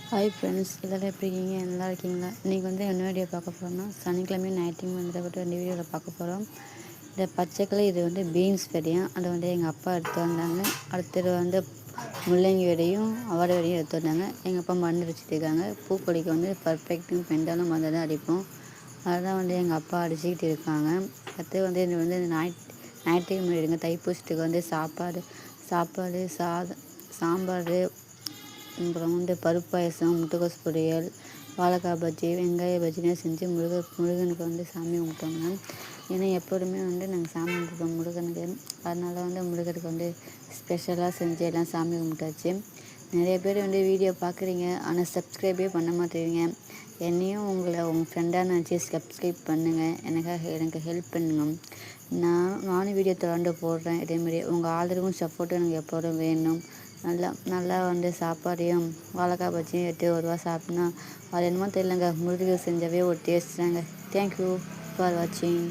Hi friends, எல்லோரும் எப்படி இருக்கீங்க? நல்லா இருக்கீங்களா? இன்றைக்கி என்ன வீடியோ பார்க்க போகிறோம்னா, சனிக்கிழமையும் ஞாயிற்றுக்கிழமை வந்துட்டு ரெண்டு வீடியோவில் பார்க்க போகிறோம். இந்த பச்சைக்கிழமை இது பீன்ஸ் விதையும் அதை எங்கள் அப்பா எடுத்து வந்தாங்க. அடுத்தது முள்ளங்கி விதையும் அவரை விதையும் எடுத்து வந்தாங்க. எங்கள் அப்பா மண் அடிச்சுட்டு இருக்காங்க. பூக்கொடிக்கு பர்ஃபெக்ட்டும் பெண்டாலும் மருந்து தான் அடிப்போம். அதுதான் எங்கள் அப்பா அடிச்சுக்கிட்டு இருக்காங்க. அடுத்து இது ஞாயிற்றுக்கிழமை எடுங்க. தைப்பூசத்துக்கு சாப்பாடு சாம்பார், அப்புறம் பருப்பு பாயசம், முட்டைக்கோஸ் பொரியல், வாழைக்காய் பஜ்ஜி, வெங்காய பஜ்ஜிலாம் செஞ்சு முருகனுக்கு சாமி கும்பிட்டோங்க. ஏன்னா எப்போதுமே நாங்கள் சாமி கும்பிடுவோம் முருகனுக்கு. அதனால் முருகனுக்கு ஸ்பெஷலாக செஞ்சு எல்லாம் சாமி கும்பிட்டாச்சு. நிறைய பேர் வீடியோ பார்க்குறீங்க, ஆனால் சப்ஸ்கிரைபே பண்ண மாட்டேறீங்க. என்னையும் உங்கள் ஃப்ரெண்டாக நினச்சி சப்ஸ்கிரைப் பண்ணுங்கள். எனக்கு ஹெல்ப் பண்ணுங்க. நானும் வீடியோ தொடர்ந்து போடுறேன். இதேமாரி உங்கள் ஆதரவும் சப்போர்ட்டும் எனக்கு எப்போதும் வேணும். நல்லா சாப்பாடையும் வாழைக்காய் பஜ்ஜியும் எடுத்து ஒரு ரூபா சாப்பிட்னா அது என்னமோ தெரியலங்க, முருகர் செஞ்சவே ஒரு டேஸ்ட் தாங்க. தேங்க்யூ ஃபார் வாட்சிங்.